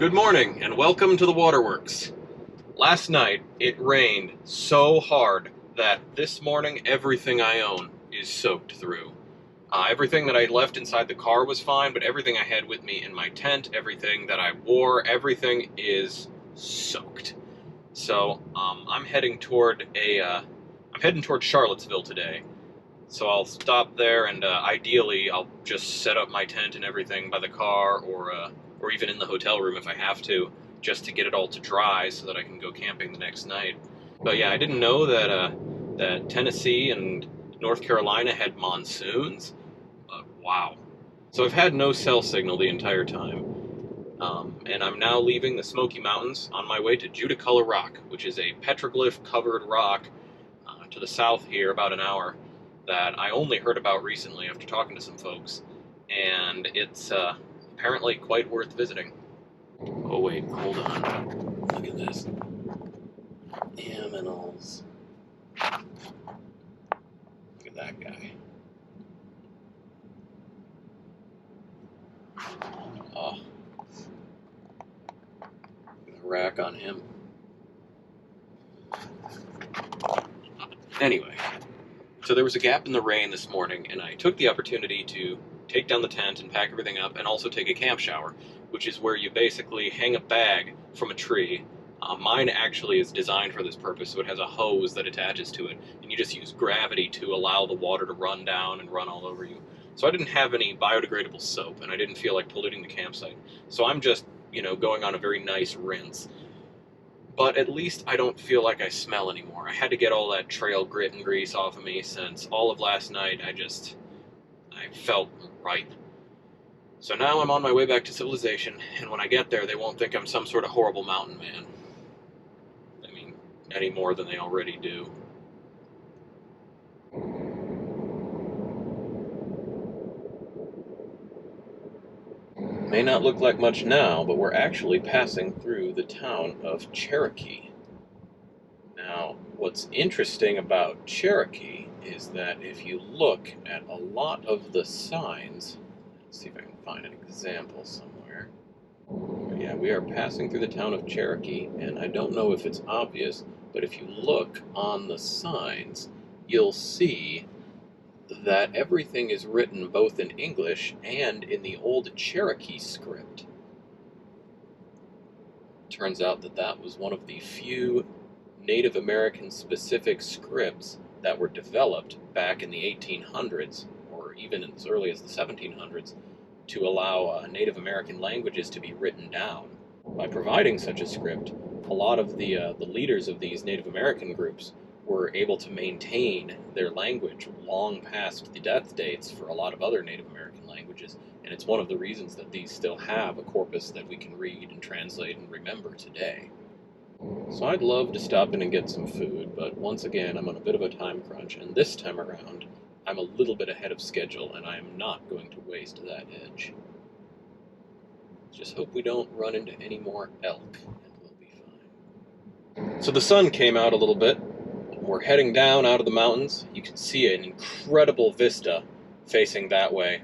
Good morning, and welcome to the Waterworks. Last night, it rained so hard that this morning everything I own is soaked through. Everything that I left inside the car was fine, but everything I had with me in my tent, everything that I wore, everything is soaked. So, I'm heading toward Charlottesville today. So I'll stop there, and ideally I'll just set up my tent and everything by the car, or even in the hotel room if I have to, just to get it all to dry so that I can go camping the next night. But yeah, I didn't know that Tennessee and North Carolina had monsoons. But wow. So I've had no cell signal the entire time. And I'm now leaving the Smoky Mountains on my way to Judaculla Rock, which is a petroglyph-covered rock to the south here, about an hour, that I only heard about recently after talking to some folks, and it's apparently quite worth visiting. Oh wait, hold on. Look at this. Aminals. Look at that guy. Oh. Look at the rack on him. Anyway, so there was a gap in the rain this morning, and I took the opportunity to take down the tent and pack everything up, and also take a camp shower, which is where you basically hang a bag from a tree. Mine actually is designed for this purpose, so it has a hose that attaches to it, and you just use gravity to allow the water to run down and run all over you. So I didn't have any biodegradable soap, and I didn't feel like polluting the campsite. So I'm just, going on a very nice rinse. But at least I don't feel like I smell anymore. I had to get all that trail grit and grease off of me since all of last night. I felt ripe. So now I'm on my way back to civilization, and when I get there, they won't think I'm some sort of horrible mountain man. I mean, any more than they already do. May not look like much now, but we're actually passing through the town of Cherokee. Now, what's interesting about Cherokee is that if you look at a lot of the signs, let's see if I can find an example somewhere. Yeah, we are passing through the town of Cherokee, and I don't know if it's obvious, but if you look on the signs, you'll see that everything is written both in English and in the old Cherokee script. Turns out that that was one of the few Native American specific scripts that were developed back in the 1800s, or even as early as the 1700s, to allow Native American languages to be written down. By providing such a script, a lot of the leaders of these Native American groups were able to maintain their language long past the death dates for a lot of other Native American languages, and it's one of the reasons that these still have a corpus that we can read and translate and remember today. So I'd love to stop in and get some food, but once again I'm on a bit of a time crunch, and this time around I'm a little bit ahead of schedule, and I am not going to waste that edge. Just hope we don't run into any more elk, and we'll be fine. So the sun came out a little bit. We're heading down out of the mountains. You can see an incredible vista facing that way.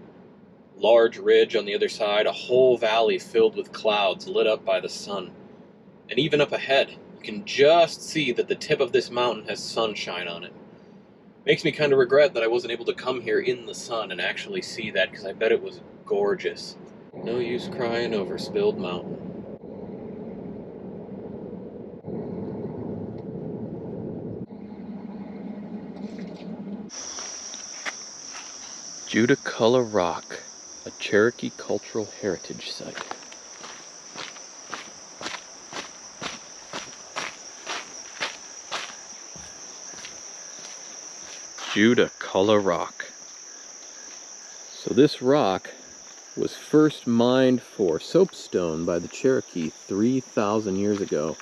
Large ridge on the other side, a whole valley filled with clouds lit up by the sun. And even up ahead, you can just see that the tip of this mountain has sunshine on it. Makes me kind of regret that I wasn't able to come here in the sun and actually see that, because I bet it was gorgeous. No use crying over spilled mountain. Judaculla Rock, a Cherokee Cultural Heritage Site. Judaculla Rock. So this rock was first mined for soapstone by the Cherokee 3,000 years ago,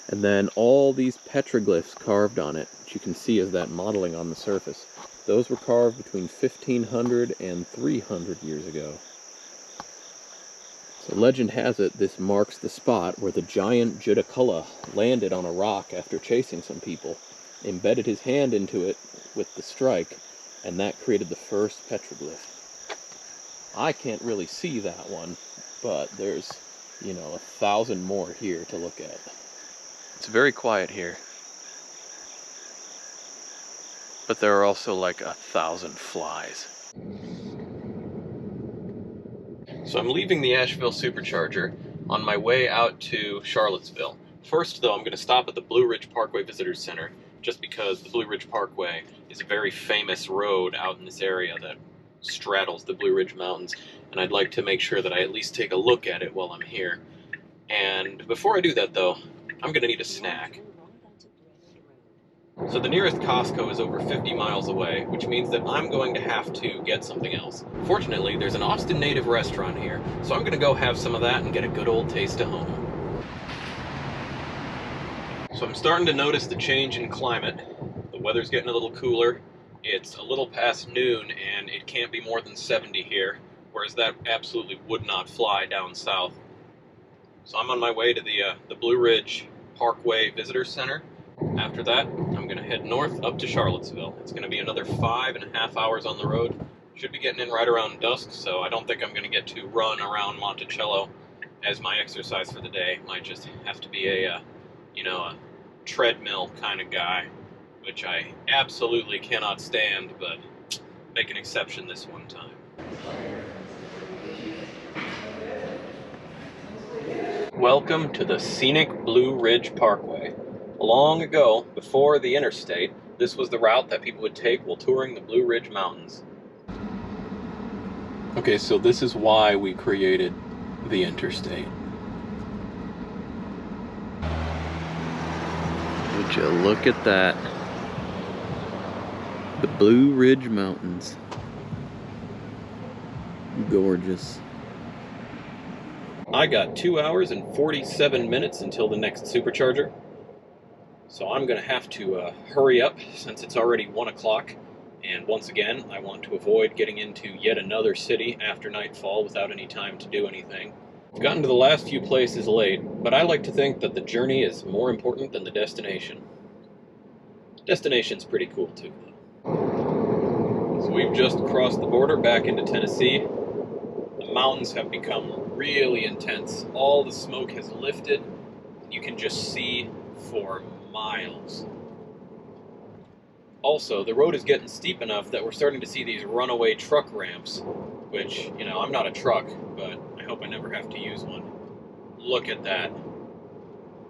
and then all these petroglyphs carved on it, which you can see as that modeling on the surface, those were carved between 1500 and 300 years ago. So legend has it this marks the spot where the giant Judaculla landed on a rock after chasing some people, embedded his hand into it with the strike, and that created the first petroglyph. I can't really see that one, but there's you know, 1,000 more here to look at. It's very quiet here. But there are also like 1,000 flies. So I'm leaving the Asheville Supercharger on my way out to Charlottesville. First, though, I'm going to stop at the Blue Ridge Parkway Visitors Center, just because the Blue Ridge Parkway is a very famous road out in this area that straddles the Blue Ridge Mountains, and I'd like to make sure that I at least take a look at it while I'm here. And before I do that, though, I'm going to need a snack. So the nearest Costco is over 50 miles away, which means that I'm going to have to get something else. Fortunately, there's an Austin native restaurant here, so I'm going to go have some of that and get a good old taste of home. So I'm starting to notice the change in climate. The weather's getting a little cooler. It's a little past noon, and it can't be more than 70 here, whereas that absolutely would not fly down south. So I'm on my way to the Blue Ridge Parkway Visitor Center. After that, I'm going to head north up to Charlottesville. It's going to be another 5.5 hours on the road. Should be getting in right around dusk, so I don't think I'm going to get to run around Monticello as my exercise for the day. Might just have to be a treadmill kind of guy, which I absolutely cannot stand, but make an exception this one time. Welcome to the scenic Blue Ridge Parkway. Long ago, before the interstate, this was the route that people would take while touring the Blue Ridge Mountains. Okay, so this is why we created the interstate. Would you look at that? The Blue Ridge Mountains. Gorgeous. I got 2 hours and 47 minutes until the next supercharger. So I'm going to have to hurry up since it's already 1 o'clock. And once again, I want to avoid getting into yet another city after nightfall without any time to do anything. I've gotten to the last few places late, but I like to think that the journey is more important than the destination. Destination's pretty cool too. So we've just crossed the border back into Tennessee. The mountains have become really intense. All the smoke has lifted. You can just see for miles. Also, the road is getting steep enough that we're starting to see these runaway truck ramps, which, you know, I'm not a truck, but I hope I never have to use one. Look at that.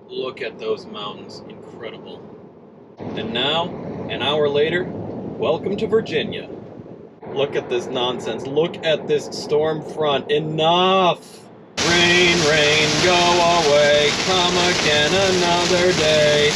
Look at those mountains. Incredible. And now, an hour later, welcome to Virginia. Look at this nonsense. Look at this storm front. Enough! Rain, rain, go away. Come again another day.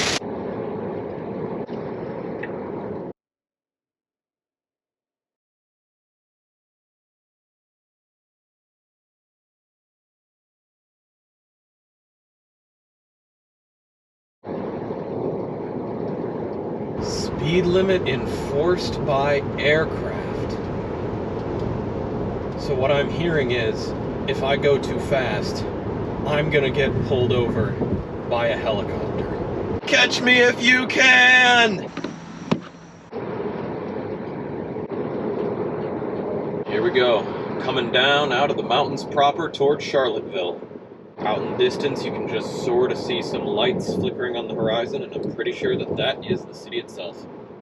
Speed limit enforced by aircraft. So what I'm hearing is, if I go too fast, I'm gonna get pulled over by a helicopter. Catch me if you can! Here we go, coming down out of the mountains proper towards Charlottesville. Out in the distance, you can just sort of see some lights flickering on the horizon, and I'm pretty sure that that is the city itself.